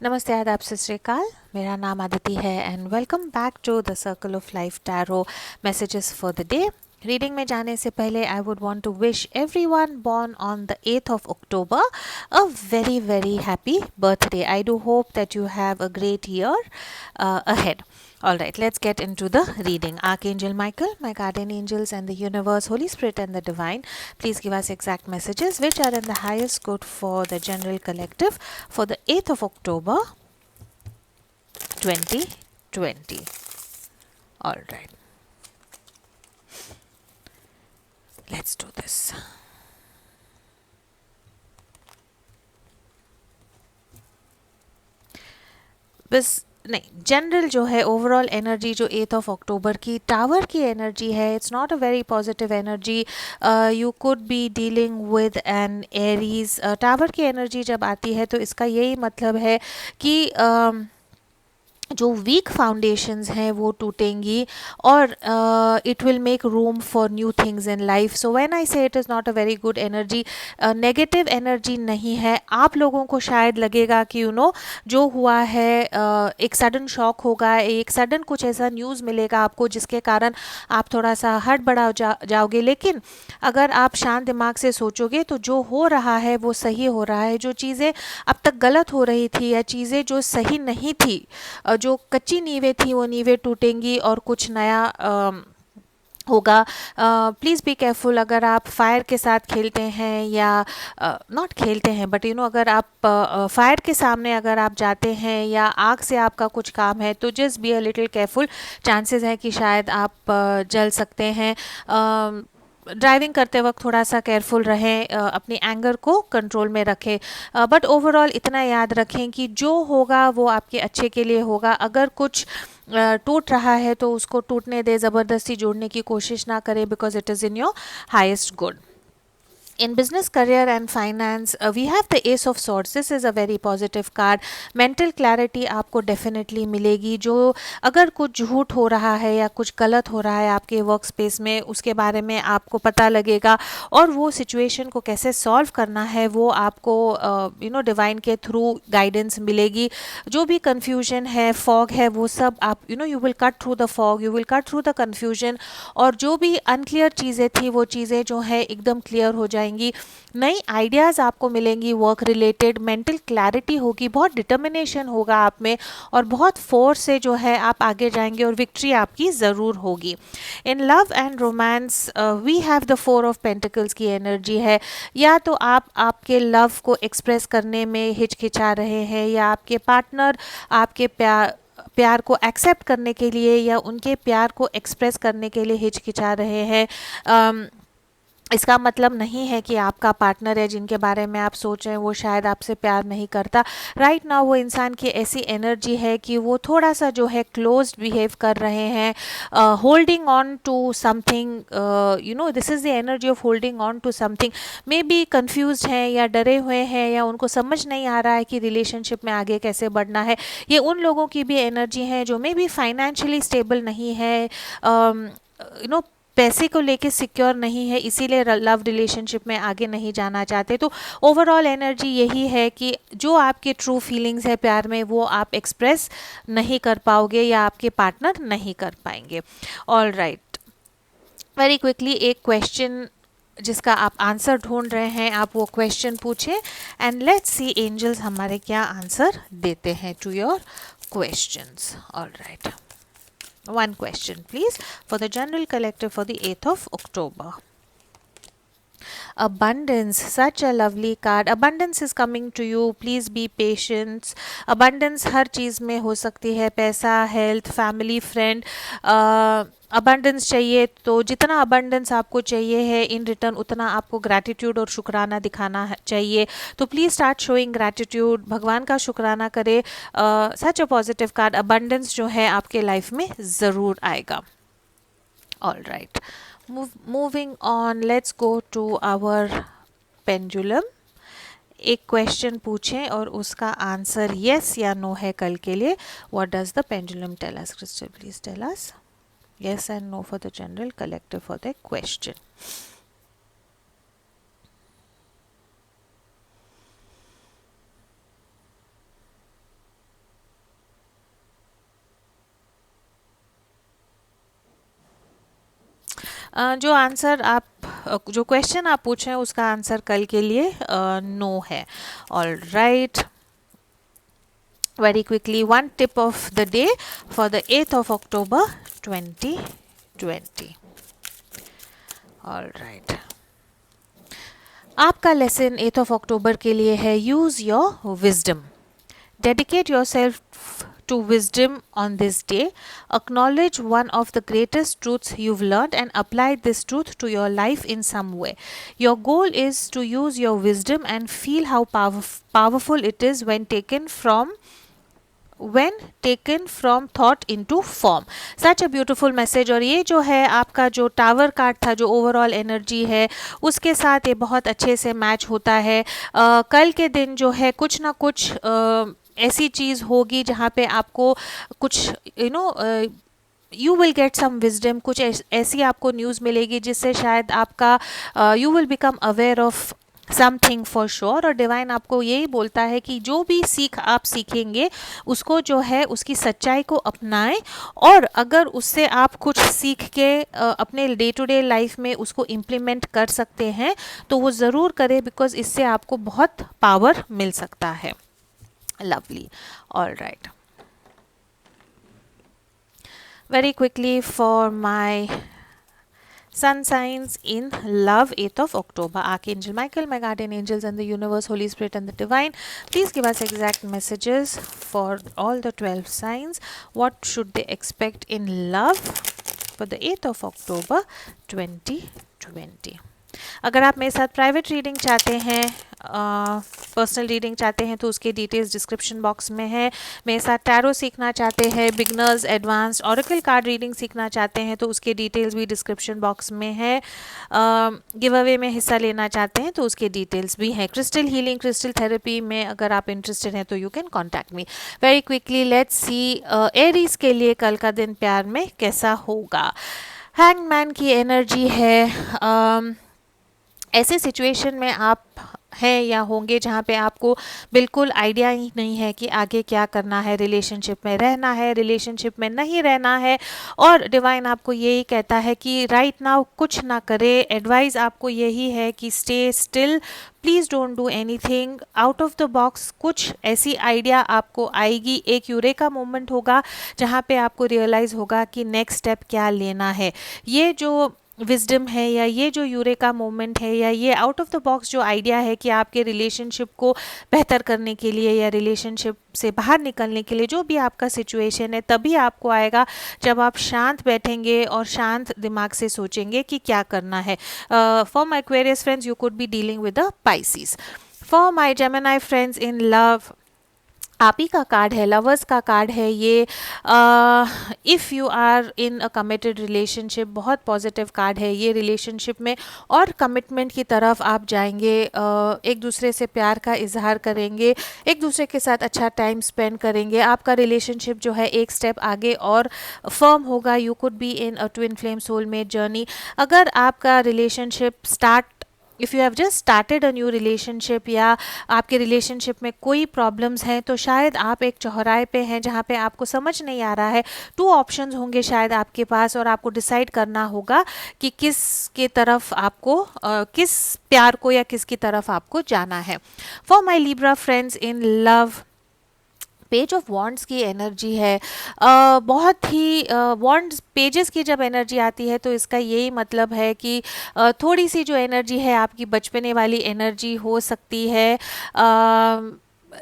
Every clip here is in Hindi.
नमस्ते आदाब सत श्री अकाल मेरा नाम आदिति है and welcome back to the circle of life tarot messages for the day. Reading में जाने से पहले I would want to wish everyone born on the 8th of October a very very happy birthday. I do hope that you have a great year ahead. All right, let's get into the reading. Archangel Michael, my guardian angels, and the universe, Holy Spirit, and the divine, please give us exact messages which are in the highest good for the general collective for the 8th of October 2020. All right, let's do this. बस नहीं, जनरल जो है ओवरऑल एनर्जी जो 8 अक्टूबर की टावर की एनर्जी है, it's not a very positive energy. You could be dealing with an Aries. Tower की एनर्जी जब आती है तो इसका यही मतलब है कि जो वीक फाउंडेशंस हैं वो टूटेंगी और it will make room for new things in life. So when I say it is not a very good energy, negative energy नहीं है. आप लोगों को शायद लगेगा कि जो हुआ है एक सडन शॉक होगा, एक सडन कुछ ऐसा न्यूज़ मिलेगा आपको जिसके कारण आप थोड़ा सा हड़बड़ा जाओगे. लेकिन अगर आप शांत दिमाग से सोचोगे तो जो हो रहा है वो सही हो रहा है. जो चीज़ें अब तक गलत हो रही थी या चीज़ें जो सही नहीं थी, जो कच्ची नींवें थी वो नींवें टूटेंगी और कुछ नया होगा. Please be careful. अगर आप फायर के साथ खेलते हैं या नॉट खेलते हैं बट अगर आप फायर के सामने अगर आप जाते हैं या आग से आपका कुछ काम है तो just be a little careful. Chances है कि शायद आप जल सकते हैं. ड्राइविंग करते वक्त थोड़ा सा केयरफुल रहें, अपनी एंगर को कंट्रोल में रखें. बट ओवरऑल इतना याद रखें कि जो होगा वो आपके अच्छे के लिए होगा. अगर कुछ टूट रहा है तो उसको टूटने दे, ज़बरदस्ती जोड़ने की कोशिश ना करें, because it is in your highest good. In business, career, and finance, we have the Ace of Swords. This is a very positive card. Mental clarity आपको definitely मिलेगी. जो अगर कुछ झूठ हो रहा है या कुछ गलत हो रहा है आपके वर्क स्पेस में, उसके बारे में आपको पता लगेगा और वो सिचुएशन को कैसे सॉल्व करना है वो आपको डिवाइन के थ्रू गाइडेंस मिलेगी. जो भी कन्फ्यूजन है, फॉग है, वो सब आप you will cut through the fog, you will cut through the confusion. और जो भी अनक्लियर चीज़ें थी वो चीज़ें जो है एकदम क्लियर हो जाएंगी. नई आइडियाज़ आपको मिलेंगी वर्क रिलेटेड. मेंटल क्लैरिटी होगी, बहुत डिटर्मिनेशन होगा आप में और बहुत फोर्स से जो है आप आगे जाएंगे और विक्ट्री आपकी ज़रूर होगी. In love and romance we have the 4 of Pentacles की एनर्जी है. या तो आप आपके लव को एक्सप्रेस करने में हिचकिचा रहे हैं या आपके पार्टनर आपके प्यार को एक्सेप्ट करने के लिए या उनके प्यार को एक्सप्रेस करने के लिए हिचकिचा रहे हैं. इसका मतलब नहीं है कि आपका पार्टनर है जिनके बारे में आप सोच रहे हैं वो शायद आपसे प्यार नहीं करता. राइट नाउ वो इंसान की ऐसी एनर्जी है कि वो थोड़ा सा जो है क्लोज्ड बिहेव कर रहे हैं, holding on to something. This is the energy of holding on to something. Maybe confuse हैं या डरे हुए हैं या उनको समझ नहीं आ रहा है कि रिलेशनशिप में आगे कैसे बढ़ना है. ये उन लोगों की भी एनर्जी है जो मे बी फाइनेंशियली स्टेबल नहीं है, पैसे को लेके सिक्योर नहीं है, इसीलिए लव रिलेशनशिप में आगे नहीं जाना चाहते. तो ओवरऑल एनर्जी यही है कि जो आपके ट्रू फीलिंग्स है प्यार में वो आप एक्सप्रेस नहीं कर पाओगे या आपके पार्टनर नहीं कर पाएंगे. ऑल राइट, वेरी क्विकली एक क्वेश्चन जिसका आप आंसर ढूंढ रहे हैं, आप वो क्वेश्चन पूछें एंड लेट्स सी एंजल्स हमारे क्या आंसर देते हैं to your questions. All right, one question please for the general collective for the 8th of October. Abundance, such a lovely card. Abundance is coming to you. Please be patient. Abundance हर चीज़ में हो सकती है, पैसा, हेल्थ, फैमिली, फ्रेंड. अबंडेंस चाहिए तो जितना अबंडेंस आपको चाहिए है इन रिटर्न उतना आपको ग्रैटिट्यूड और शुक्राना दिखाना चाहिए. तो प्लीज़ स्टार्ट शोइंग ग्रैटिट्यूड. भगवान का शुक्राना करें. सच अ पॉजिटिव कार्ड. अबंडेंस जो है आपके लाइफ में ज़रूर आएगा. All right, moving on, let's go to our pendulum. एक क्वेश्चन पूछें और उसका आंसर यस या नो है कल के लिए. What does the pendulum tell us? Crystal please tell us yes and no for the general collective for the question. जो आंसर आप जो क्वेश्चन आप पूछ रहे हैं उसका आंसर कल के लिए नो है. All right. Very quickly, one tip of the day for the 8th of October 2020. All right. आपका लेसन 8th of October के लिए है use your wisdom. Dedicate yourself to wisdom on this day. Acknowledge one of the greatest truths you've learned and apply this truth to your life in some way. Your goal is to use your wisdom and feel how powerful it is when taken from thought into form. Such a beautiful message. और ये जो है आपका जो टावर कार्ड था जो ओवरऑल एनर्जी है उसके साथ ये बहुत अच्छे से मैच होता है. कल के दिन जो है कुछ ना कुछ ऐसी चीज़ होगी जहाँ पे आपको कुछ you will get some wisdom. कुछ ऐसी आपको न्यूज़ मिलेगी जिससे शायद आपका you will become aware of something for sure. और डिवाइन आपको यही बोलता है कि जो भी सीख आप सीखेंगे उसको जो है उसकी सच्चाई को अपनाएं और अगर उससे आप कुछ सीख के अपने डे टू डे लाइफ में उसको इम्प्लीमेंट कर सकते हैं तो वो ज़रूर करें बिकॉज इससे आपको बहुत पावर मिल सकता है. Lovely. All right. Very quickly for my Sun signs in love, 8th of October. Archangel Michael, my guardian angels and the universe, Holy Spirit and the divine. Please give us exact messages for all the 12 signs. What should they expect in love for the 8th of October 2020? अगर आप मेरे साथ प्राइवेट रीडिंग चाहते हैं, पर्सनल रीडिंग चाहते हैं तो उसके डिटेल्स डिस्क्रिप्शन बॉक्स में है. मेरे साथ टैरो सीखना चाहते हैं, beginners advanced oracle card reading सीखना चाहते हैं तो उसके डिटेल्स भी डिस्क्रिप्शन बॉक्स में है. गिव अवे में हिस्सा लेना चाहते हैं तो उसके डिटेल्स भी हैं. क्रिस्टल हीलिंग, क्रिस्टल थेरेपी में अगर आप इंटरेस्टेड हैं तो you can contact me. Very quickly let's see Aries के लिए कल का दिन प्यार में कैसा होगा. हैंगमैन की एनर्जी है. ऐसे सिचुएशन में आप हैं या होंगे जहाँ पे आपको बिल्कुल आइडिया ही नहीं है कि आगे क्या करना है. रिलेशनशिप में रहना है, रिलेशनशिप में नहीं रहना है और डिवाइन आपको यही कहता है कि राइट नाउ कुछ ना करे. एडवाइस आपको यही है कि stay still, please don't do anything out of the box. कुछ ऐसी आइडिया आपको आएगी, एक यूरेका मोमेंट होगा जहाँ पे आपको रियलाइज़ होगा कि नेक्स्ट स्टेप क्या लेना है. ये जो विजडम है या ये जो यूरेका मोमेंट है या ये आउट ऑफ द बॉक्स जो आइडिया है कि आपके रिलेशनशिप को बेहतर करने के लिए या रिलेशनशिप से बाहर निकलने के लिए जो भी आपका सिचुएशन है तभी आपको आएगा जब आप शांत बैठेंगे और शांत दिमाग से सोचेंगे कि क्या करना है. For my Aquarius friends, you could be dealing with a Pisces. For my Gemini friends in love, आप ही का कार्ड है, लवर्स का कार्ड है ये. If you are in a committed relationship, बहुत पॉजिटिव कार्ड है ये. रिलेशनशिप में और कमिटमेंट की तरफ आप जाएंगे, एक दूसरे से प्यार का इजहार करेंगे, एक दूसरे के साथ अच्छा टाइम स्पेंड करेंगे. आपका रिलेशनशिप जो है एक स्टेप आगे और फर्म होगा. You could be in a twin flame soulmate journey. अगर आपका relationship if you have just started a new relationship या आपके रिलेशनशिप में कोई प्रॉब्लम्स हैं तो शायद आप एक चौराहे पे हैं जहाँ पे आपको समझ नहीं आ रहा है. 2 ऑप्शंस होंगे शायद आपके पास और आपको डिसाइड करना होगा कि किस के तरफ आपको किस प्यार को या किसकी तरफ आपको जाना है. For my Libra friends in love, page of wands की एनर्जी है. बहुत ही वॉन्ड्स पेजेस की जब एनर्जी आती है तो इसका यही मतलब है कि थोड़ी सी जो एनर्जी है आपकी बचपने वाली एनर्जी हो सकती है.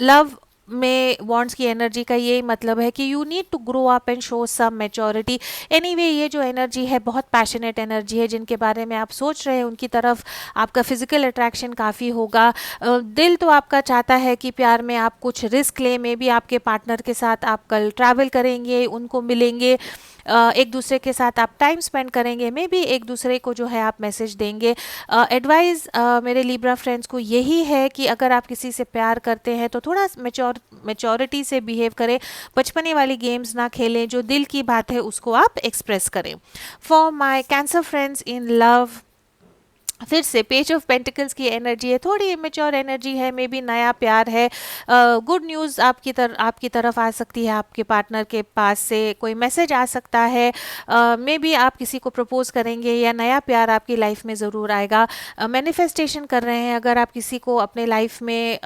लव में वॉन्ड्स की एनर्जी का यही मतलब है कि you need to grow up and show some maturity. Anyway ये जो एनर्जी है बहुत पैशनेट एनर्जी है. जिनके बारे में आप सोच रहे हैं उनकी तरफ आपका फिजिकल अट्रैक्शन काफ़ी होगा. दिल तो आपका चाहता है कि प्यार में आप कुछ रिस्क लें. मे बी आपके पार्टनर के साथ आप कल ट्रैवल करेंगे, उनको मिलेंगे, एक दूसरे के साथ आप टाइम स्पेंड करेंगे, मे बी एक दूसरे को जो है आप मैसेज देंगे. एडवाइस मेरे लिब्रा फ्रेंड्स को यही है कि अगर आप किसी से प्यार करते हैं तो थोड़ा मैच्योरिटी से बिहेव करें. बचपने वाली गेम्स ना खेलें, जो दिल की बात है उसको आप एक्सप्रेस करें. For my cancer friends in love, फिर से पेज ऑफ पेंटिकल्स की एनर्जी है, थोड़ी इमेच्योर एनर्जी है, मे बी नया प्यार है, गुड न्यूज़ आपकी तरफ आ सकती है, आपके पार्टनर के पास से कोई मैसेज आ सकता है, मे बी आप किसी को प्रपोज करेंगे या नया प्यार आपकी लाइफ में ज़रूर आएगा। मैनिफेस्टेशन कर रहे हैं अगर आप किसी को अपने लाइफ में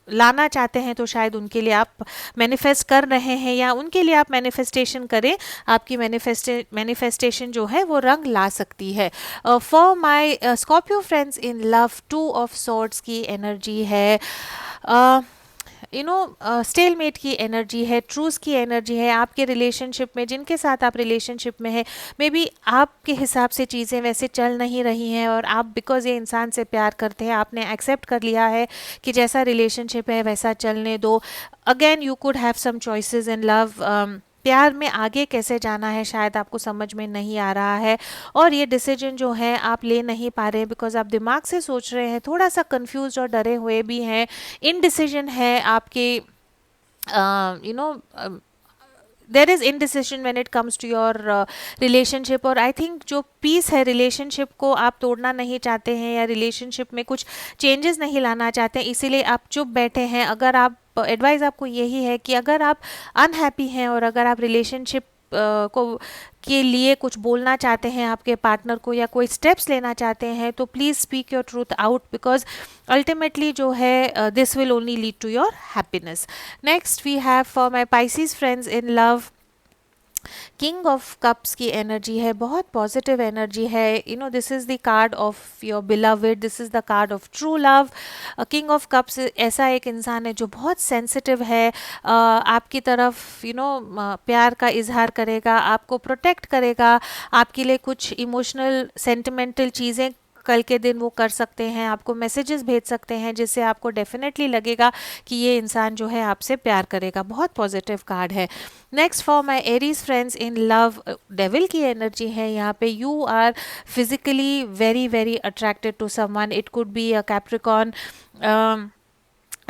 लाना चाहते हैं तो शायद उनके लिए आप मैनिफेस्ट कर रहे हैं या उनके लिए आप मैनिफेस्टेशन करें, आपकी मैनिफेस्टेशन जो है वो रंग ला सकती है। For my Scorpio friends in love, two of swords की एनर्जी है, स्टेलमेट की एनर्जी है, ट्रूस की एनर्जी है। आपके रिलेशनशिप में, जिनके साथ आप रिलेशनशिप में है, मे बी आपके हिसाब से चीज़ें वैसे चल नहीं रही हैं और आप बिकॉज ये इंसान से प्यार करते हैं, आपने एक्सेप्ट कर लिया है कि जैसा रिलेशनशिप है वैसा चलने दो। Again you could have some choices in love, प्यार में आगे कैसे जाना है शायद आपको समझ में नहीं आ रहा है और ये डिसीजन जो है आप ले नहीं पा रहे हैं बिकॉज आप दिमाग से सोच रहे हैं, थोड़ा सा कंफ्यूज और डरे हुए भी हैं, इनडिसीजन है आपके, you know there is indecision when it comes to your relationship. और आई थिंक जो पीस है, रिलेशनशिप को आप तोड़ना नहीं चाहते हैं या रिलेशनशिप में कुछ चेंजेस नहीं लाना चाहते हैं, इसीलिए आप चुप बैठे हैं। अगर आप, एडवाइस आपको यही है कि अगर आप अनहैप्पी हैं और अगर आप रिलेशनशिप को के लिए कुछ बोलना चाहते हैं आपके पार्टनर को या कोई स्टेप्स लेना चाहते हैं तो please speak your truth out because ultimately जो है this will only lead to your happiness. Next we have for my Pisces friends in love, king of cups की एनर्जी है, बहुत पॉजिटिव एनर्जी है। This is the card of your beloved, this is the card of true love. King of cups ऐसा एक इंसान है जो बहुत सेंसिटिव है, आपकी तरफ प्यार का इजहार करेगा, आपको प्रोटेक्ट करेगा, आपके लिए कुछ इमोशनल सेंटिमेंटल चीज़ें कल के दिन वो कर सकते हैं, आपको मैसेजेस भेज सकते हैं जिससे आपको डेफिनेटली लगेगा कि ये इंसान जो है आपसे प्यार करेगा। बहुत पॉजिटिव कार्ड है। Next for my Aries friends in love, devil की एनर्जी है यहाँ पे। You are physically very very attracted to someone, it could be a Capricorn,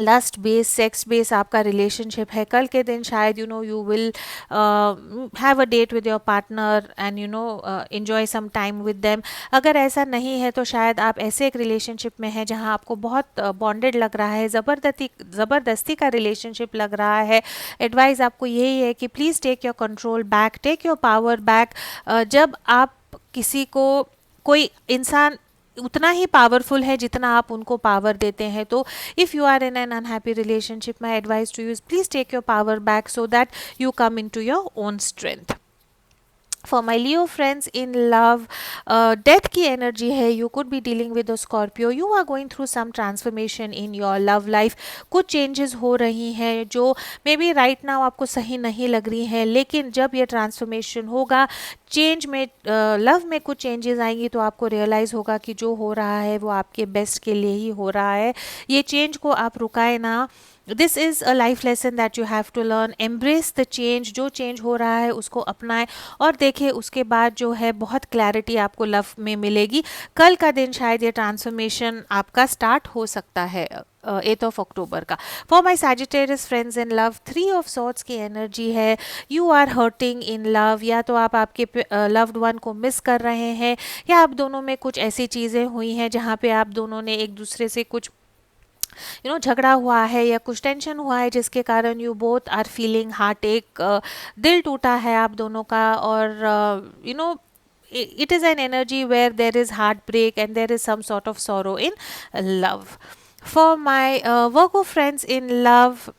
lust base, sex base आपका रिलेशनशिप है। कल के दिन शायद you will have a date with your partner and enjoy some time with them. अगर ऐसा नहीं है तो शायद आप ऐसे एक रिलेशनशिप में हैं जहां आपको बहुत बॉन्डेड लग रहा है, ज़बरदस्ती का रिलेशनशिप लग रहा है। एडवाइस आपको यही है कि please take your control back, take your power back. जब आप किसी को, कोई इंसान उतना ही पावरफुल है जितना आप उनको पावर देते हैं, तो if you are in an unhappy relationship, my advice to you is please take your power back so that you come into your own strength. For my Leo friends in love, death की energy है, you could be dealing with a Scorpio, you are going through some transformation in your love life, कुछ changes हो रही हैं जो मे बी राइट नाउ आपको सही नहीं लग रही हैं, लेकिन जब ये ट्रांसफॉर्मेशन होगा, चेंज में, लव में कुछ चेंजेस आएंगी तो आपको रियलाइज़ होगा कि जो हो रहा है वो आपके बेस्ट के लिए ही हो रहा है। ये चेंज को आप रुकाए ना, this is a life lesson that you have to learn, embrace the change, जो चेंज हो रहा है उसको अपनाएं और देखिए उसके बाद जो है बहुत क्लैरिटी आपको लव में मिलेगी। कल का दिन शायद ये ट्रांसफॉर्मेशन आपका स्टार्ट हो सकता है 8 ऑफ अक्टूबर का। For my Sagittarius friends in love, 3 of swords की एनर्जी है। You are hurting in love, या तो आप आपके लव्ड वन को मिस कर रहे हैं या आप दोनों में कुछ ऐसी चीज़ें हुई हैं जहाँ पे आप दोनों ने एक दूसरे से कुछ झगड़ा हुआ है या कुछ टेंशन हुआ है जिसके कारण you both are feeling heartache, दिल टूटा है आप दोनों का और it is an energy where there is heartbreak and there is some sort of sorrow in love. For my Virgo friends in love,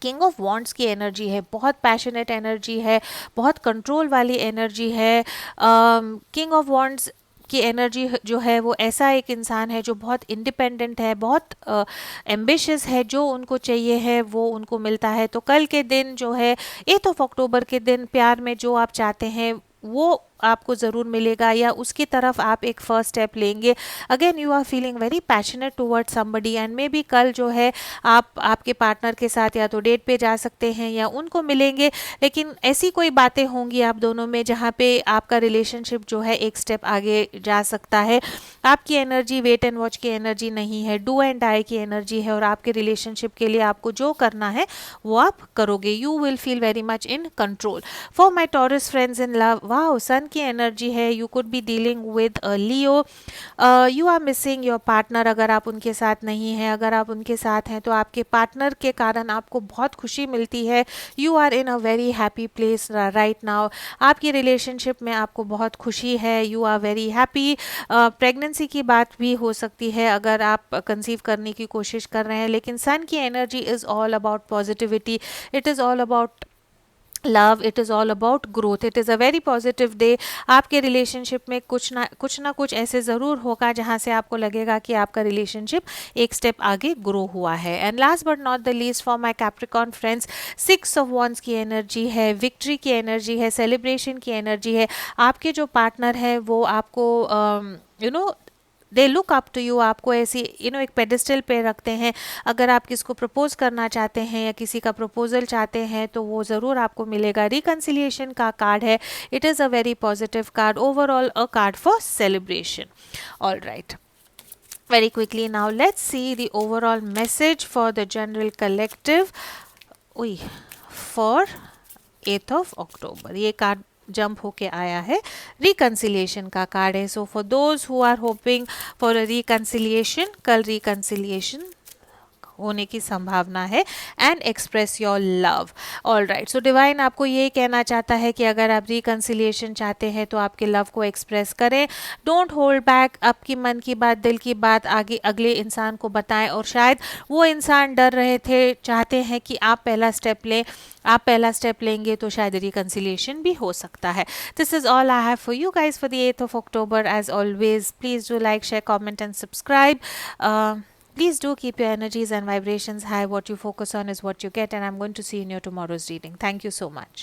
king of wands की एनर्जी है, बहुत पैशनेट एनर्जी है, बहुत कंट्रोल वाली एनर्जी है। किंग ऑफ वॉन्ड्स की एनर्जी जो है वो ऐसा एक इंसान है जो बहुत इंडिपेंडेंट है, बहुत एम्बिशियस है, जो उनको चाहिए है वो उनको मिलता है। तो कल के दिन जो है 8 ऑफ अक्टूबर के दिन प्यार में जो आप चाहते हैं वो आपको ज़रूर मिलेगा या उसकी तरफ आप एक फर्स्ट स्टेप लेंगे। Again you are feeling very passionate toward somebody and maybe कल जो है आप आपके पार्टनर के साथ या तो डेट पे जा सकते हैं या उनको मिलेंगे, लेकिन ऐसी कोई बातें होंगी आप दोनों में जहाँ पे आपका रिलेशनशिप जो है एक स्टेप आगे जा सकता है। आपकी एनर्जी वेट एंड वॉच की एनर्जी नहीं है, डू एंड डाई की एनर्जी है और आपके रिलेशनशिप के लिए आपको जो करना है वो आप करोगे। You will feel very much in control. For my Taurus friends in love, वाह, सन की एनर्जी है, you could be dealing with Leo, you are missing your partner अगर आप उनके साथ नहीं हैं, अगर आप उनके साथ हैं तो आपके पार्टनर के कारण आपको बहुत खुशी मिलती है, you are in a very happy place right now, आपकी रिलेशनशिप में आपको बहुत खुशी है, you are very happy. Pregnancy की बात भी हो सकती है अगर आप कंसीव करने की कोशिश कर रहे हैं, लेकिन सन की energy is all about positivity, it is all about love, it is all about growth, it is a very positive day. आपके रिलेशनशिप में कुछ ना कुछ ऐसे ज़रूर होगा जहाँ से आपको लगेगा कि आपका रिलेशनशिप एक स्टेप आगे ग्रो हुआ है। And last but not the least for my Capricorn friends, 6 of wands की एनर्जी है, विक्ट्री की एनर्जी है, सेलिब्रेशन की एनर्जी है। आपके जो पार्टनर है वो आपको you know they look up to you, आपको ऐसी एक पेडिस्टल पे रखते हैं। अगर आप किसको प्रपोज करना चाहते हैं या किसी का प्रपोजल चाहते हैं तो वो ज़रूर आपको मिलेगा। रिकन्सिलिएशन का कार्ड है, it is a very positive card, overall a card for celebration. All right, very quickly now let's see the overall message for the general collective ui for 8th of October। ये कार्ड जंप होके आया है, रिकन्सिलिएशन का कार्ड है। So for those who are hoping for a reconciliation, कल रिकन्सिलिएशन होने की संभावना है, and express your love. All right, so divine आपको ये कहना चाहता है कि अगर आप रिकन्सिलिएशन चाहते हैं तो आपके लव को एक्सप्रेस करें, डोंट होल्ड बैक, आपकी मन की बात, दिल की बात आगे अगले इंसान को बताएं। और शायद वो इंसान डर रहे थे, चाहते हैं कि आप पहला स्टेप लें, आप पहला स्टेप लेंगे तो शायद रिकन्सिलिएशन भी हो सकता है। This is all I have for you guys for the 8th of October। As always please do like, share, comment and subscribe. Please do keep your energies and vibrations high. What you focus on is what you get, and I'm going to see you in your tomorrow's reading. Thank you so much.